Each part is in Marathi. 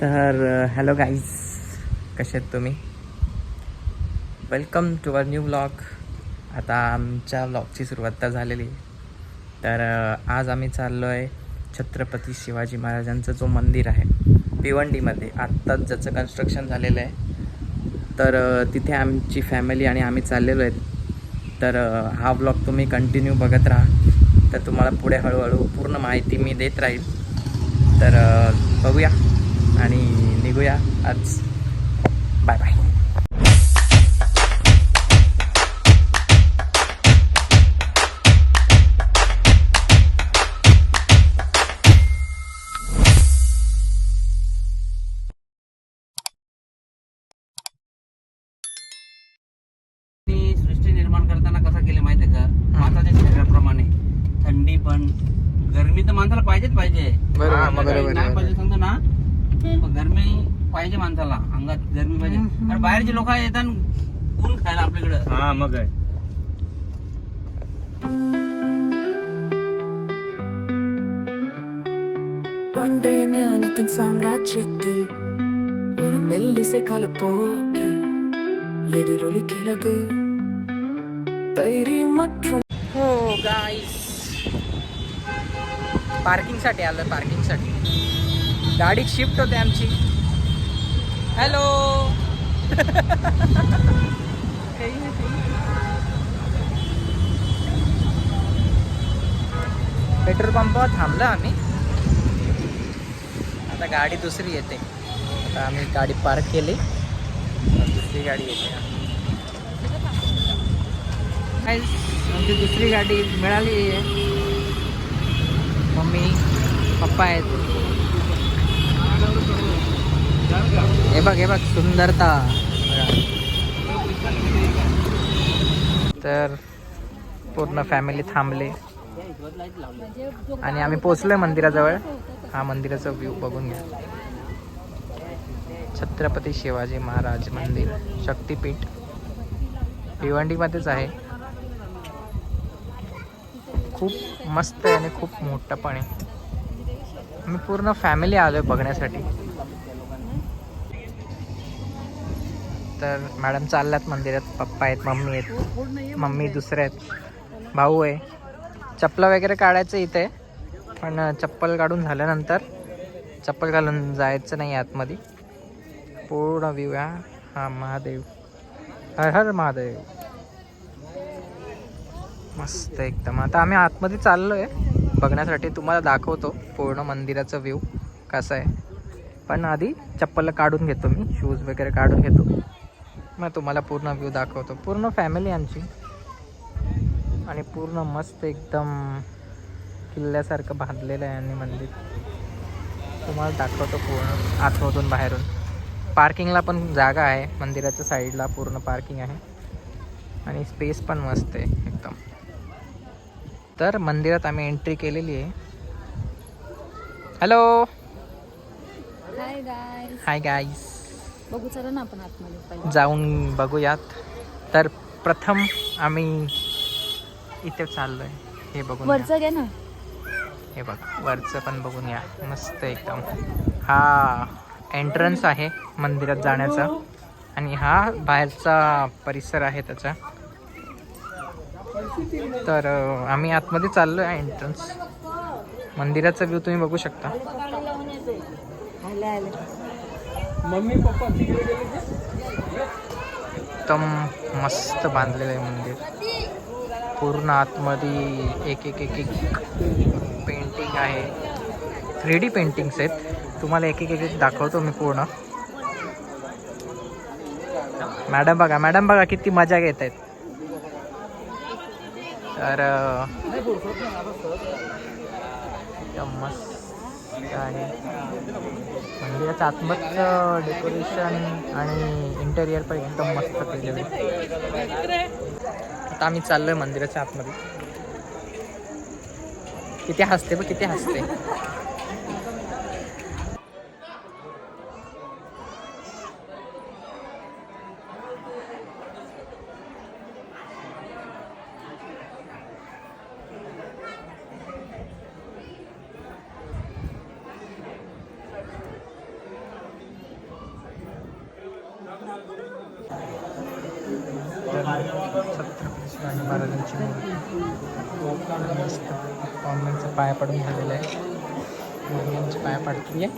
तर हॅलो गाईज, कसे आहेत तुम्ही? Welcome to our new vlog. आता आमच्या व्लॉगची सुरुवात तर झालेली आहे. तर आज आम्ही चाललो आहे छत्रपती शिवाजी महाराजांचं जो मंदिर आहे भिवंडीमध्ये, आत्ताच ज्याचं कन्स्ट्रक्शन झालेलं आहे. तर तिथे आमची फॅमिली आणि आम्ही चाललेलो आहेत. तर हा व्लॉग तुम्ही कंटिन्यू बघत राहा, तर तुम्हाला पुढे हळूहळू पूर्ण माहिती मी देत राहील. तर बघूया आणि निघूया आज. Bye bye. सृष्टी निर्माण करताना कसं केलं माहिती आहे का? माणसाच्या शरीराप्रमाणे थंडी पण गरमी तर माणसाला पाहिजेच पाहिजे. नाही पाहिजे समजा ना, पण गरमी पाहिजे माणसाला, अंगात गरमी पाहिजे. कारण बाहेरचे लोक येतात ऊन खायला आपल्याकडे. हा मग आहे. പണ്ടേ ഞാനിത്തൻ സാമ്രാജ്യത്തിൽ ഒരു മെല്ലിസെ കലപ്പോക്കി എതിരൊലിക്കിലത് ധൈര്യം மற்றும் हो गाईस, पार्किंगसाठी आलं. पार्किंगसाठी गाडी शिफ्ट होते आमची. हॅलो. पेट्रोल पंपावर थांबलो आम्ही. आता गाडी दुसरी येते. आता आम्ही गाडी पार्क केली, दुसरी गाडी येते. आमची दुसरी गाडी मिळाली आहे. मम्मी पप्पा आहेत. हे बघ सुंदरता. तर पूर्ण फॅमिली थांबले आणि आम्ही पोचलोय मंदिराजवळ. हा मंदिराचा व्ह्यू बघून घ्या. छत्रपती शिवाजी महाराज मंदिर, शक्तिपीठ, भिवंडीमध्येच आहे. खूप मस्त आहे आणि खूप मोठं पण आहे. मी पूर्ण फॅमिली आलोय बघण्यासाठी. तर मॅडम चालल्यात मंदिरात. पप्पा आहेत, मम्मी आहेत. मम्मी दुसरे आहेत, भाऊ आहे. चप्पल वगैरे काढायचं इथे, पण चप्पल काढून झाल्यानंतर चप्पल घालून जायचं नाही आतमध्ये. पूर्ण व्ह्यू हा महादेव, हर हर महादेव. मस्त एकदम. आता आम्ही आतमध्ये चाललो आहे बघण्यासाठी. तुम्हाला दाखवतो पूर्ण मंदिराचं व्ह्यू कसं आहे. पण आधी चप्पल काढून घेतो मी, शूज वगैरे काढून घेतो, मग तुम्हाला पूर्ण व्ह्यू दाखवतो. पूर्ण फॅमिली आमची आणि पूर्ण मस्त एकदम किल्ल्यासारखं बांधलेलं आहे आणि मंदिर तुम्हाला दाखवतो पूर्ण आतमधून बाहेरून. पार्किंगला पण जागा आहे मंदिराच्या साईडला, पूर्ण पार्किंग आहे आणि स्पेस पण मस्त आहे एकदम. तर मंदिरात आम्ही एंट्री केलेली आहे. हॅलो. Hi guys. बघू चला ना आपण आतमध्ये जाऊन बघूयात. तर प्रथम आम्ही इथे चाललोय. हे बघून वरचं घे ना. हे बघ, वरचं पण बघून या. मस्त एकदम. हा एंट्रन्स आहे मंदिरात जाण्याचा आणि हा बाहेरचा परिसर आहे त्याचा. तर आम्ही आतमध्ये चाललो आहे. एंट्रन्स मंदिराचा व्ह्यू तुम्ही बघू शकता. मम्मी पप्पा तिकडे गेले. एकदम मस्त दाखवलेलं आहे मंदिर. पूर्ण आतमध्ये एक एक एक एक पेंटिंग आहे. 3D पेंटिंग्स आहेत. तुम्हाला एक एक एक दाखवतो मी पूर्ण. मॅडम बघा किती मजा घेत आहेत. तर एकदम मस्त आहे मंदिराचं आतमधलं डेकोरेशन आणि इंटेरियर पण एकदम मस्त केलेलं आहे. आता आम्ही चाललोय मंदिराच्या आतमध्ये. किती हसते. शिवाजी महाराजांची मूर्ती मस्त मम्मींचा पाय पडून झालेला आहे. मम्मींचे पाय पडते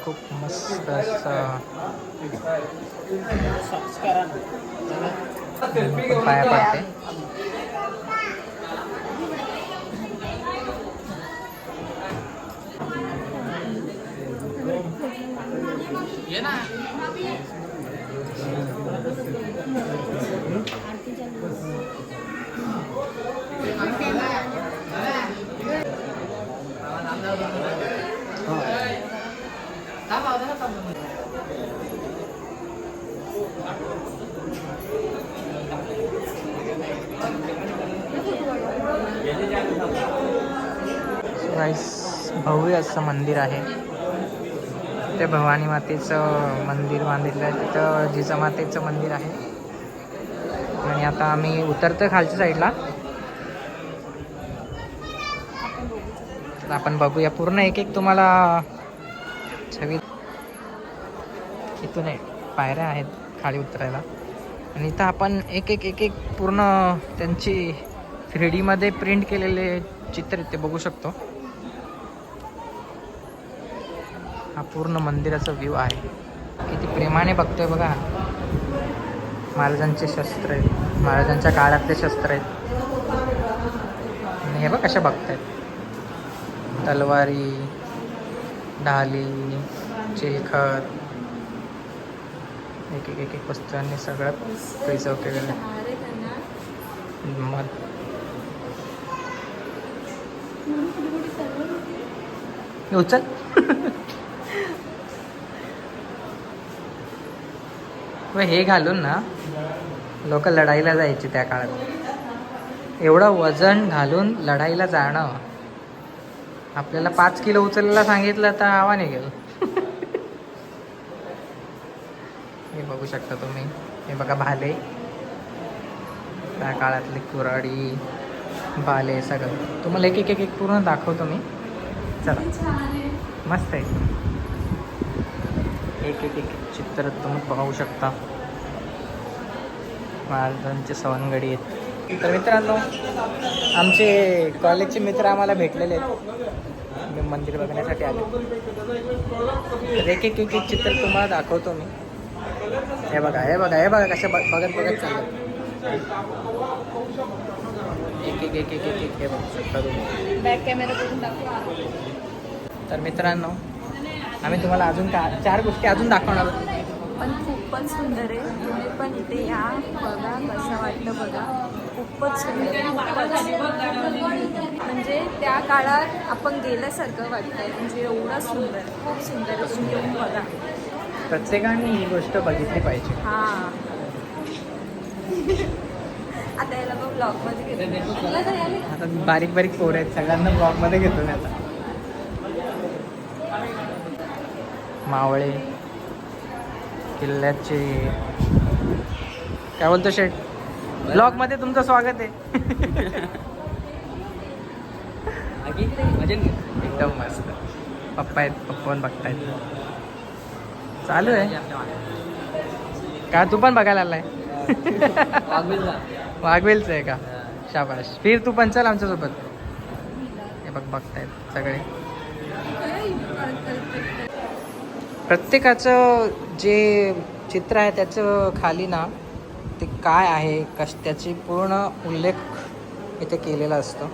खूप मस्त असं पाया पडते. भव्य असं मंदिर आहे. ते भवानी मातेचं मंदिर बांधलेलं आहे. तिथं जिजामातेचं मंदिर आहे. आणि आता आम्ही उतरतोय खालच्या साईडला. तर आपण बघूया पूर्ण एक एक तुम्हाला छवी. इथून पायऱ्या आहेत खाली उतरायला. आणि इथं आपण एक एक पूर्ण त्यांची 3D मध्ये प्रिंट केलेले चित्र ते बघू शकतो. हा पूर्ण मंदिराचा व्ह्यू आहे. किती प्रेमाने बघतोय बघा. महाराजांचे शस्त्र आहेत, महाराजांच्या काळातले शस्त्र आहेत. आणि हे बघ कशा बघतायत. तलवारी, ढाली, चिलखत, एक वस्तूंनी सगळं प्रिझर्व केलेलं आहे. उचल. हे घालून ना लोक लढाईला जायची त्या काळात. एवढं वजन घालून लढाईला जाणं. आपल्याला 5 किलो उचलायला सांगितलं तर हवा निघेल. हे बघू शकता तुम्ही. हे बघा भाले, त्या काळातले कुऱ्हाडी, भाले सगळं तुम्हाला एक पूर्ण दाखवतो मी. चला, मस्त आहे. एक चित्र तुम्ही पाहू शकता. महाराजांचे सवंगडी आहेत. तर मित्रांनो, आमचे कॉलेजचे मित्र आम्हाला भेटलेले आहेत. मी मंदिर बघण्यासाठी आले. तर एक चित्र तुम्हाला दाखवतो मी. हे बघा कशा बघत चाललं. एक हे बघू शकता तुम्ही. बॅक कॅमेरा करून दाखवा. तर मित्रांनो, आम्ही तुम्हाला अजून 4 गोष्टी अजून दाखवणार आहोत. पण खूपच सुंदर आहे. तुम्ही पण इथे या, बघा कसं वाटतं बघा. खूपच सुंदर आहे. म्हणजे त्या काळात आपण गेल्यासारखं वाटतंय. म्हणजे एवढं सुंदर, खूप सुंदर आहे. तुम्ही येऊन बघा. प्रत्येकाने ही गोष्ट बघितली पाहिजे. हां. आता याला मग ब्लॉगमध्ये घेतो. आता बारीक पोरं आहेत, सगळ्यांना ब्लॉगमध्ये घेतो मी आता. मावळे किल्ल्याचे काय बोलतो शेठ. ब्लॉगमध्ये तुमचं स्वागत आहे. एकदम मस्त. पप्पा आहेत, पप्पा बघतायत. चालू आहे का? तू पण बघायला आलाय? वाघवेलचं आहे का? शाबाश. फिर तू पण चल आमच्यासोबत. हे बघतायत सगळे. प्रत्येकाचं जे चित्र आहे त्याचं खाली ना ते काय आहे त्याची पूर्ण उल्लेख इथे केलेला असतो.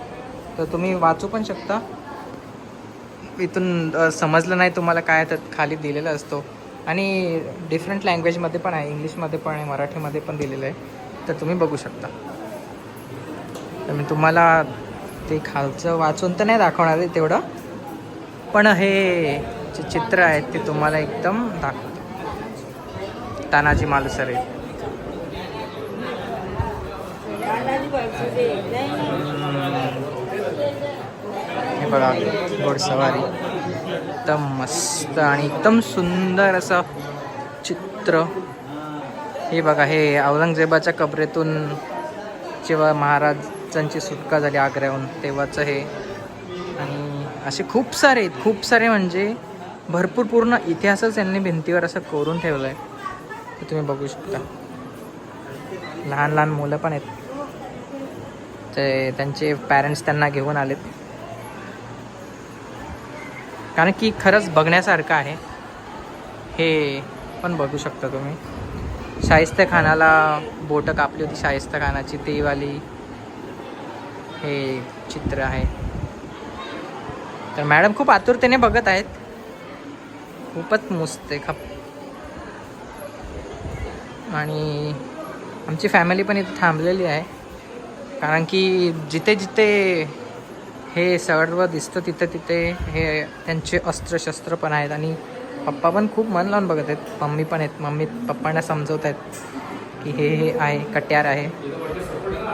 तर तुम्ही वाचू पण शकता. इथून समजलं नाही तुम्हाला काय तर खाली दिलेला असतो. आणि डिफरंट लँग्वेजमध्ये पण आहे, इंग्लिशमध्ये पण आहे, मराठीमध्ये पण दिलेलं आहे. तर तुम्ही बघू शकता. तर मी तुम्हाला ते खालचं वाचून तर नाही दाखवणार आहे तेवढं, पण हे जे चित्र आहेत ते तुम्हाला एकदम दाखवतो. तानाजी मालुसरे. हे बघा घोडसवारी. एकदम मस्त आणि एकदम सुंदर असं चित्र. हे बघा, हे औरंगजेबाच्या कबरेतून जेव्हा महाराजांची सुटका झाली आग्र्याहून तेव्हाचं हे. आणि असे खूप सारे म्हणजे भरपूर पूर्ण इतिहासच यांनी भिंतीवर असं कोरून ठेवलं आहे. तर तुम्ही बघू शकता. लहान लहान मुलं पण आहेत, ते त्यांचे पॅरेंट्स त्यांना घेऊन आलेत. कारण की खरंच बघण्यासारखं आहे. हे पण बघू शकता तुम्ही. शाहिस्ते खानाला बोटं कापली होती शाहिस्ते खानाची, ती वाली हे चित्र आहे. तर मॅडम खूप आतुरतेने बघत आहेत. खूपच मस्त आहे. आणि आमची फॅमिली पण इथे थांबलेली आहे. कारण की जिथे जिथे हे सर्व दिसतं तिथे तिथे हे त्यांचे अस्त्रशस्त्र पण आहेत. आणि पप्पा पण खूप मन लावून बघत आहेत. मम्मी पण आहेत. मम्मी पप्पांना समजवत आहेत की हे आहे कट्यार आहे.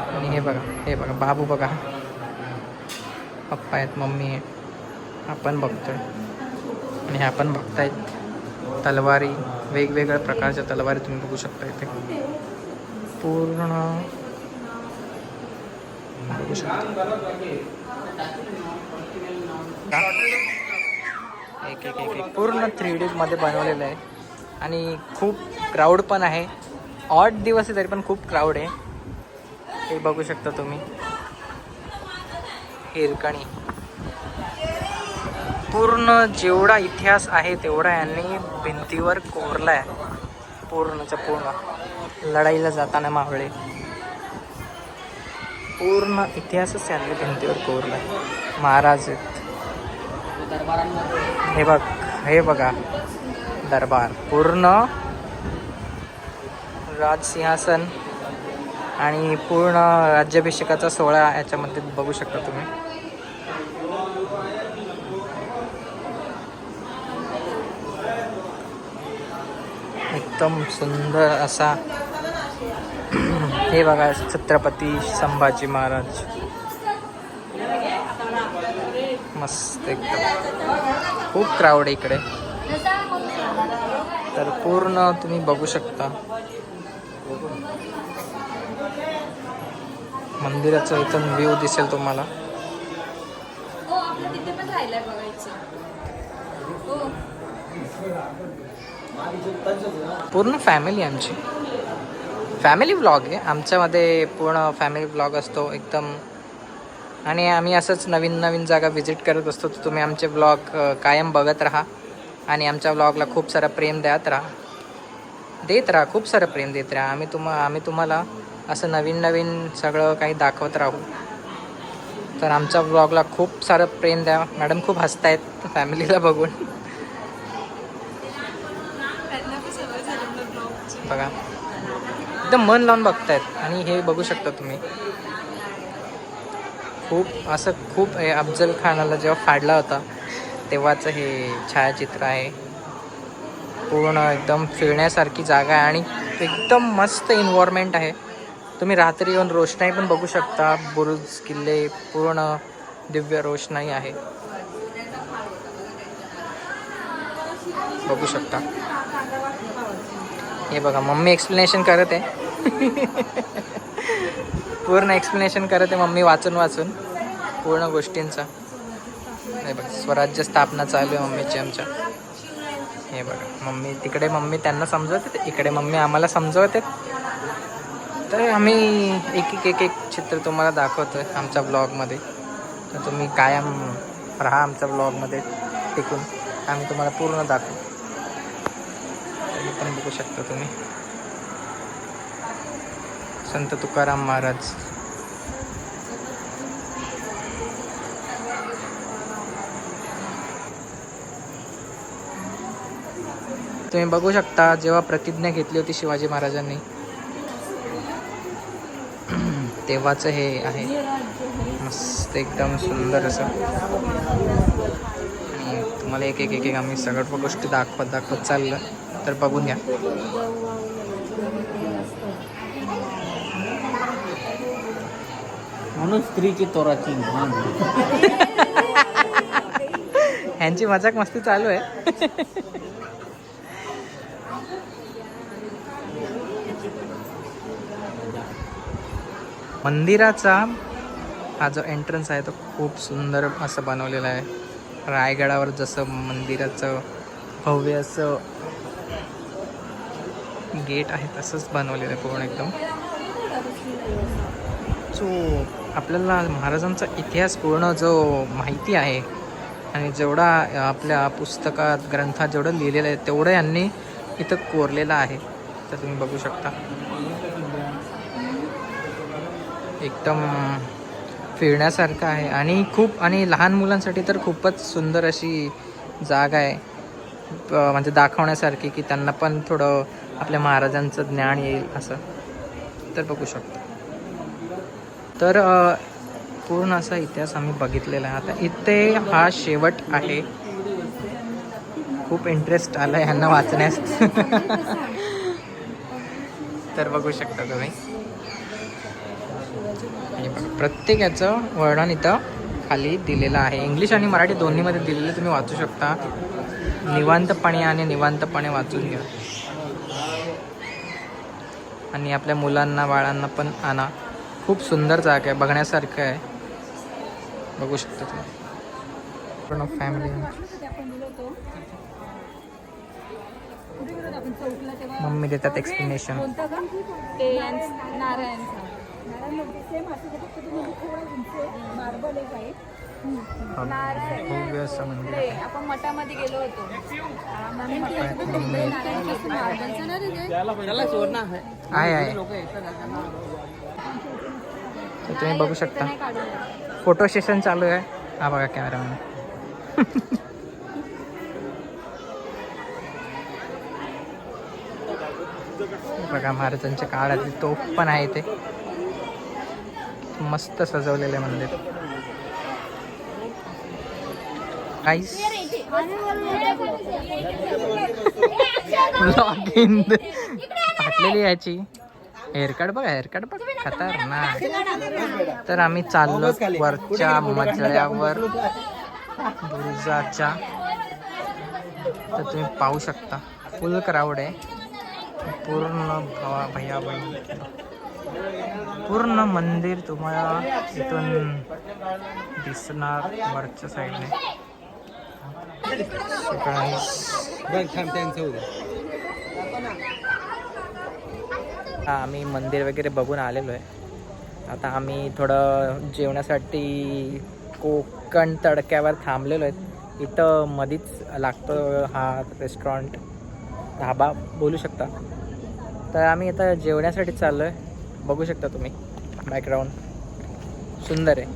आणि हे बघा बाबू बघा, पप्पा आहेत, मम्मी आहे, आपण बघतोय. आणि ह्या पण बघतायत तलवारी, वेगवेगळ्या प्रकारच्या तलवारी तुम्ही बघू शकता इथे. पूर्ण बघू शकता. एक एक एक एक पूर्ण 3D मध्ये बनवलेलं आहे. आणि खूप क्राऊड पण आहे. ऑड दिवस आहे तरी पण खूप क्राऊड आहे. हे बघू शकता तुम्ही. हिरकणी पूर्ण जेवढा इतिहास आहे तेवढा यांनी भिंतीवर कोरला आहे. पूर्णच्या पूर्ण लढाईला जाताना मावळे, पूर्ण इतिहासच यांनी भिंतीवर कोरला आहे. महाराज आहेत. हे बघा दरबार, पूर्ण राजसिंहासन आणि पूर्ण राज्याभिषेकाचा सोहळा याच्यामध्ये बघू शकता तुम्ही. एकदम सुंदर असा हे बघा छत्रपती संभाजी महाराज, मस्त एकदम. खूप क्राऊड आहे इकडे. तर पूर्ण तुम्ही बघू शकता मंदिराचं इथून व्ह्यू दिसेल तुम्हाला. पूर्ण फॅमिली आमची फॅमिली व्लॉग आहे. आमच्यामध्ये पूर्ण फॅमिली व्लॉग असतो एकदम. आणि आम्ही असंच नवीन नवीन जागा व्हिजिट करत असतो. तर तुम्ही आमचे व्लॉग कायम बघत राहा आणि आमच्या व्लॉगला खूप सारं प्रेम देत राहा, खूप सारं प्रेम देत राहा. आम्ही तुम्हाला असं नवीन नवीन सगळं काही दाखवत राहू. तर आमच्या व्लॉगला खूप सारं प्रेम द्या. मॅडम खूप हसतायत फॅमिलीला बघून. बघा एकदम मन लावून बघतायत. आणि हे बघू शकता तुम्ही खूप अफजल खानाला जेव्हा फाडला होता तेव्हाचं हे छायाचित्र आहे. पूर्ण एकदम फिरण्यासारखी जागा आहे आणि एकदम मस्त एन्व्हायरमेंट आहे. तुम्ही रात्री येऊन रोषणाई पण बघू शकता. बुरुज किल्ले पूर्ण दिव्य रोषणाई आहे, बघू शकता. हे बघा मम्मी एक्सप्लेनेशन करत आहे. पूर्ण एक्सप्लेनेशन करत आहे मम्मी वाचून पूर्ण गोष्टींचा. हे बघा स्वराज्य स्थापना चालू आहे मम्मीची आमच्या. हे बघा मम्मी तिकडे, मम्मी त्यांना समजवते, इकडे मम्मी आम्हाला समजवते. तर आम्ही एक एक चित्र तुम्हाला दाखवतो आहे आमच्या ब्लॉगमध्ये. तर तुम्ही कायम राहा आमच्या ब्लॉगमध्ये टिकून. आम्ही तुम्हाला पूर्ण दाखवू. पण बघू शकता तुम्ही संत तुकाराम महाराज. तुम्ही बघू शकता जेव्हा प्रतिज्ञा घेतली होती शिवाजी महाराजांनी तेव्हाचं हे आहे. मस्त एकदम सुंदर असं. आणि तुम्हाला एक एक एक आम्ही सगळ्या गोष्टी दाखवत चाललं. तर बघून घ्या. म्हणून स्त्रीची तोराची भान. ह्यांची मजाक मस्ती चालू आहे. मंदिराचा हा जो एंट्रन्स आहे तो खूप सुंदर असं बनवलेला आहे. रायगडावर जसं मंदिराचं भव्य असं गेट आहे तसंच बनवलेलं आहे पूर्ण एकदम. जो आपल्याला महाराजांचा इतिहास पूर्ण जो माहिती आहे आणि जेवढा आपल्या पुस्तकात ग्रंथात जेवढं लिहिलेलं आहे तेवढं यांनी इथं कोरलेलं आहे. तर तुम्ही बघू शकता एकदम फिरण्यासारखं आहे आणि आणि लहान मुलांसाठी तर खूपच सुंदर अशी जागा आहे. म्हणजे दाखवण्यासारखी की त्यांना पण थोडं आपल्या महाराजांचं ज्ञान येईल असं. तर बघू शकतो. तर पूर्ण असा इतिहास आम्ही बघितलेला आहे. आता इथे हा शेवट आहे. खूप इंटरेस्ट आला आहे ह्यांना वाचण्यास. तर बघू शकता तुम्ही. आणि प्रत्येक याचं वर्णन इथं खाली दिलेलं आहे. इंग्लिश आणि मराठी दोन्हीमध्ये दिलेलं तुम्ही वाचू शकता. निवांतपणे वाचून घ्या आणि आपल्या मुलांना बाळांना पण आणा. खूप सुंदर जागा आहे, बघण्यासारखं आहे. बघू शकता तुम्ही पूर्ण फॅमिली. मम्मी देतात एक्सप्लेनेशन. ते नारायणचा भव्य असं मंदिर ते आपण मठामध्ये गेलो होतो. आहे. तर तुम्ही बघू शकता फोटो सेशन चालू आहे. हा बघा कॅमेरामॅन. बघा महाराजांच्या काळातली तोफ पण आहे. ते मस्त सजवलेलं मंदिर. काहीच फाटलेली याची हेअरकट बघा. हेअरकट बघ खतरनाक. तर आम्ही चाललो वरच्या मजल्यावर बुरुजाच्या. तर तुम्ही पाहू शकता फुल क्राऊड आहे. पूर्ण भैयाबाई पूर्ण मंदिर तुम्हाला इथून दिसणार वरच्या साईडने. आम्ही मंदिर वगैरे बघून आलेलो आहे. आता आम्ही थोडं जेवणासाठी कोकण तडक्यावर थांबलेलो आहेत. इथं मधीच लागतो हा रेस्टॉरंट ढाबा बोलू शकता. तर आम्ही आता जेवण्यासाठी चाललो आहे. बघू शकता तुम्ही बॅकग्राऊंड सुंदर आहे.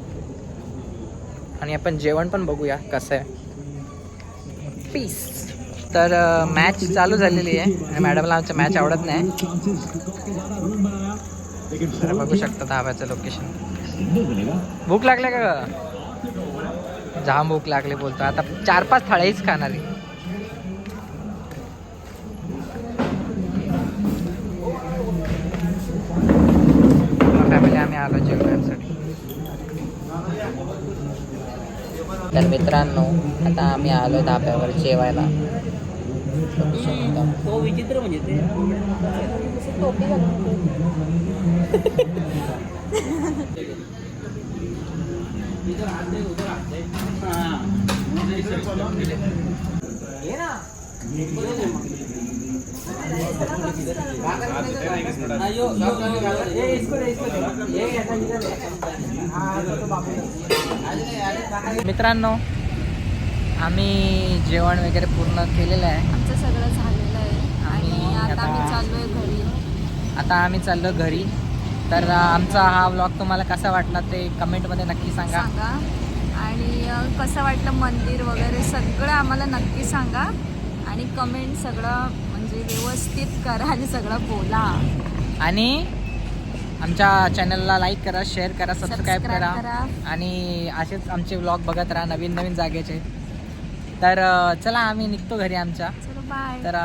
आणि आपण जेवण पण बघूया कसं आहे. पीस. तर मॅच चालू झालेली आहे आणि मॅडमला आमचं मॅच आवडत नाही. तर बघू शकता धाब्याचं लोकेशन. भूक लागले का? जाम भूक लागली बोलतो. आता 4-5 थाळीच खाणार आहे. फॅमिली आम्ही आलो जेवण्यासाठी. तर मित्रांनो आता आम्ही आलो धाब्यावर जेवायला. तो विचित्र म्हणजे ते मित्रांनो आम्ही जेवण वगैरे पूर्ण केलेलं आहे. आमचं सगळं झालेलं आहे आणि आता आम्ही चाललोय घरी. आम्ही चाललो घरी. तर आमचा हा व्लॉग तुम्हाला कसा वाटला ते कमेंटमध्ये नक्की सांगा. आणि कसं वाटलं मंदिर वगैरे सगळं आम्हाला नक्की सांगा. आणि कमेंट सगळं म्हणजे व्यवस्थित करा आणि सगळं बोला. आणि आमच्या चॅनलला लाईक करा, शेअर करा, सबस्क्राईब करा. आणि असेच आमचे व्लॉग बघत राहा नवीन नवीन जागेचे. तर चला आम्ही निघतो घरी आमच्या. चलो बाय. तर